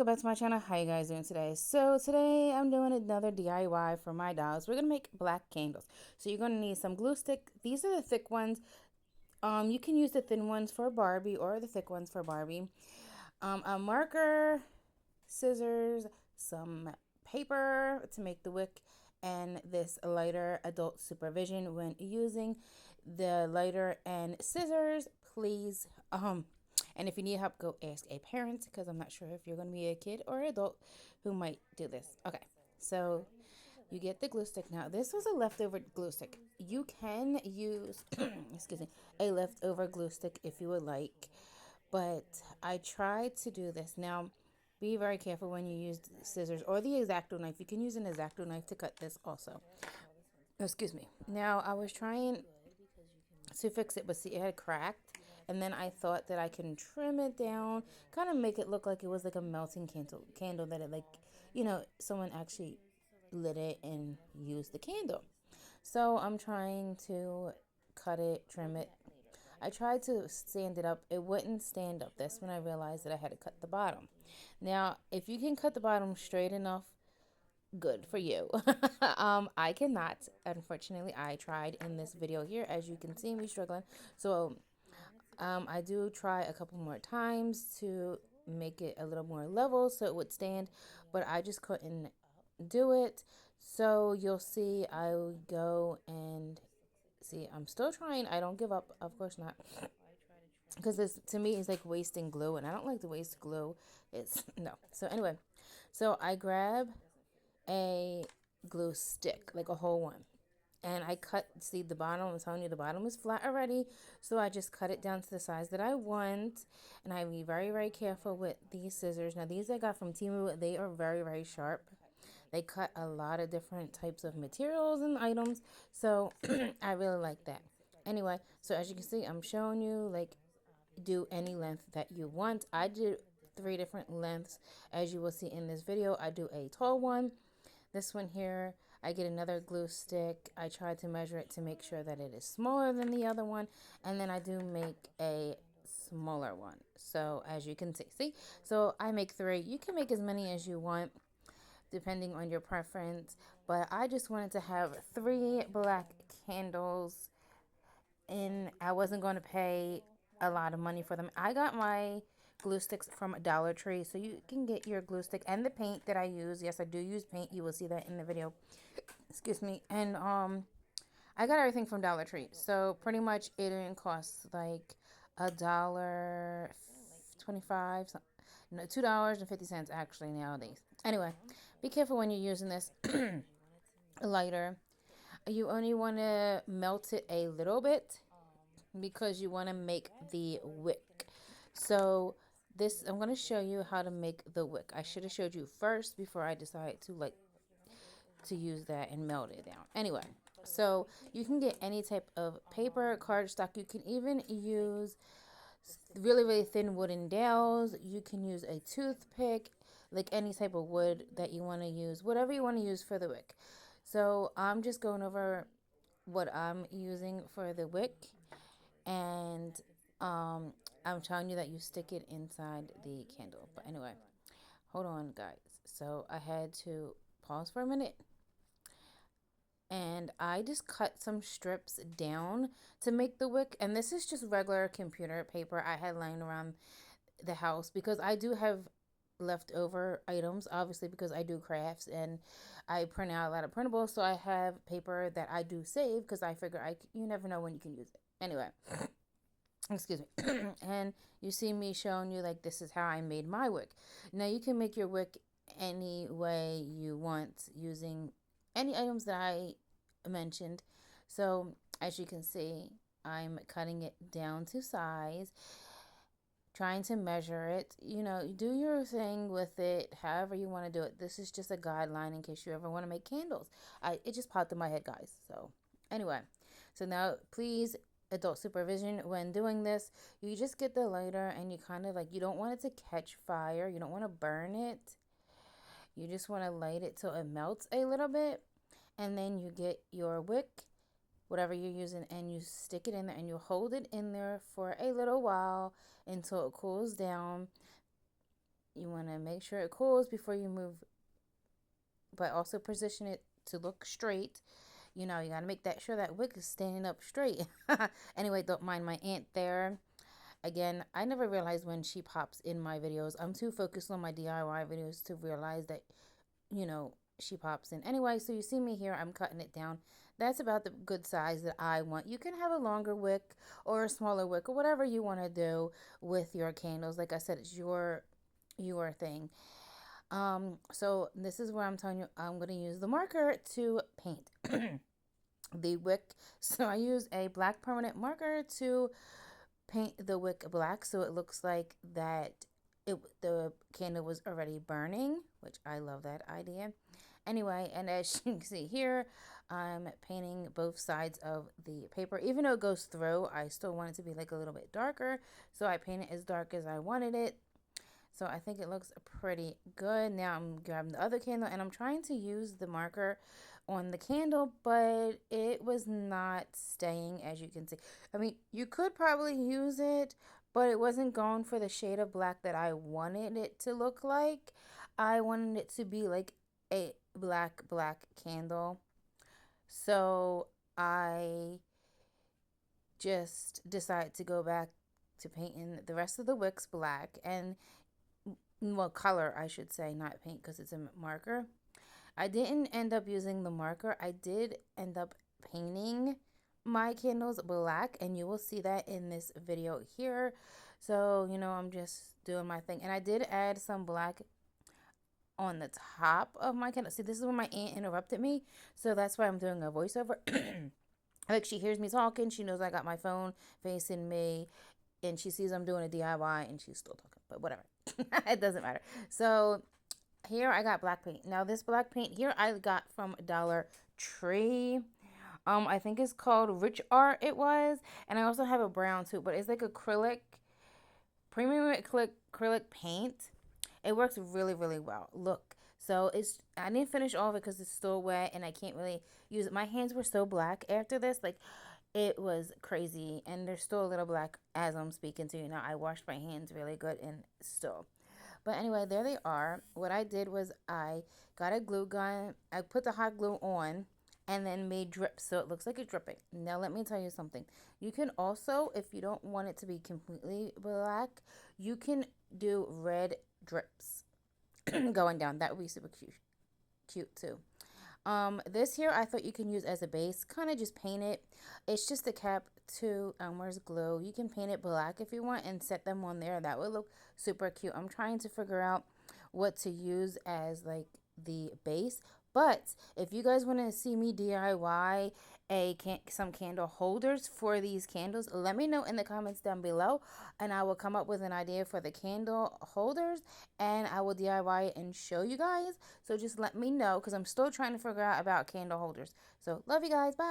welcome back to my channel. How you guys doing today? So today I'm doing another DIY for my dolls. We're gonna make black candles. So you're gonna need some glue stick. These are the thick ones. You can use the thin ones for Barbie or the thick ones for Barbie. A marker, scissors, some paper to make the wick, and this lighter. Adult supervision when using the lighter and scissors, please. And if you need help, go ask a parent because I'm not sure if you're going to be a kid or adult who might do this. Okay, so you get the glue stick. Now, this was a leftover glue stick. You can use, excuse me, a leftover glue stick if you would like, but I tried to do this. Now, be very careful when you use scissors or the X-Acto knife. You can use an X-Acto knife to cut this also. Excuse me. Now, I was trying to fix it, but see, it had cracked. And then I thought that I can trim it down, kind of make it look like it was like a melting candle that it someone actually lit it and used the candle. So I'm trying to cut it, trim it. I tried to stand it up. It wouldn't stand up. That's when I realized that I had to cut the bottom. Now, if you can cut the bottom straight enough, good for you. I cannot. Unfortunately, I tried in this video here. As you can see me struggling. So I do try a couple more times to make it a little more level so it would stand, but I just couldn't do it. So you'll see I go and see, I'm still trying. I don't give up, of course not, because this to me is like wasting glue, and I don't like to waste glue. It's no. So anyway, so I grab a glue stick, like a whole one, and I cut, see the bottom, I'm telling you the bottom is flat already, so I just cut it down to the size that I want, and I be very, very careful with these scissors. Now these I got from Temu, they are very, very sharp. They cut a lot of different types of materials and items, so I really like that. Anyway, so as you can see, I'm showing you, like, do any length that you want. I did 3 different lengths, as you will see in this video. I do a tall one, this one here. I get another glue stick. I try to measure it to make sure that it is smaller than the other one. And then I do make a smaller one. So as you can see, so I make 3. You can make as many as you want depending on your preference. But I just wanted to have 3 black candles, and I wasn't going to pay a lot of money for them. I got my glue sticks from Dollar Tree, so you can get your glue stick and the paint that I use. Yes, I do use paint. You will see that in the video. Excuse me. And I got everything from Dollar Tree, so pretty much it didn't cost like $1.25, no, $2.50 actually nowadays. Anyway, be careful when you're using this lighter. You only want to melt it a little bit because you want to make the wick. So this, I'm going to show you how to make the wick. I should have showed you first before I decided to use that and melt it down. Anyway, so you can get any type of paper, cardstock. You can even use really, really thin wooden dowels. You can use a toothpick, like any type of wood that you want to use, whatever you want to use for the wick. So I'm just going over what I'm using for the wick, and I'm telling you that you stick it inside the candle. But anyway, hold on, guys. So I had to pause for a minute, and I just cut some strips down to make the wick. And this is just regular computer paper I had laying around the house because I do have leftover items, obviously, because I do crafts and I print out a lot of printables. So I have paper that I do save because I figure you never know when you can use it. Anyway, excuse me. And you see me showing you, like, this is how I made my wick. Now you can make your wick any way you want using any items that I mentioned. So as you can see, I'm cutting it down to size, trying to measure it. You know, do your thing with it however you want to do it. This is just a guideline in case you ever want to make candles. It just popped in my head, guys. So anyway, so now please, adult supervision when doing this. You just get the lighter and you kind of, like, you don't want it to catch fire, you don't want to burn it, you just want to light it till it melts a little bit, and then you get your wick, whatever you're using, and you stick it in there and you hold it in there for a little while until it cools down. You want to make sure it cools before you move, but also position it to look straight. You know, you got to make that sure that wig is standing up straight. Anyway, don't mind my aunt there. Again, I never realized when she pops in my videos. I'm too focused on my DIY videos to realize that, you know, she pops in. Anyway, so you see me here, I'm cutting it down. That's about the good size that I want. You can have a longer wick or a smaller wick or whatever you want to do with your candles. Like I said, it's your thing. So this is where I'm telling you I'm going to use the marker to paint the wick. So I use a black permanent marker to paint the wick black so it looks like that the candle was already burning, which I love that idea. Anyway, and as you can see here, I'm painting both sides of the paper. Even though it goes through, I still want it to be like a little bit darker, so I paint it as dark as I wanted it. So I think it looks pretty good. Now I'm grabbing the other candle and I'm trying to use the marker on the candle, but it was not staying, as you can see. I mean, you could probably use it, but it wasn't going for the shade of black that I wanted it to look like. I wanted it to be like a black candle. So I just decided to go back to painting the rest of the wicks black, and well, color I should say, not paint, because it's a marker. I didn't end up using the marker. I did end up painting my candles black, and you will see that in this video here. So, you know, I'm just doing my thing. And I did add some black on the top of my candle. See, this is where my aunt interrupted me, so that's why I'm doing a voiceover. Like, she hears me talking, she knows I got my phone facing me, and she sees I'm doing a DIY, and she's still talking, but whatever. It doesn't matter. So here I got black paint. Now this black paint here I got from Dollar Tree. I think it's called Rich Art it was. And I also have a brown too, but it's like acrylic, premium acrylic paint. It works really, really well. Look, so I didn't finish all of it because it's still wet and I can't really use it. My hands were so black after this, like it was crazy, and they're still a little black as I'm speaking to you now. I washed my hands really good and still. But anyway, there they are. What I did was I got a glue gun. I put the hot glue on and then made drips so it looks like it's dripping. Now let me tell you something. You can also, if you don't want it to be completely black, you can do red drips going down. That would be super cute too. This here I thought you can use as a base. Kind of just paint it. It's just a cap to where's glue. You can paint it black if you want and set them on there. That would look super cute. I'm trying to figure out what to use as like the base. But if you guys want to see me DIY some candle holders for these candles, let me know in the comments down below, and I will come up with an idea for the candle holders, and I will DIY it and show you guys. So just let me know, because I'm still trying to figure out about candle holders. So love you guys. Bye.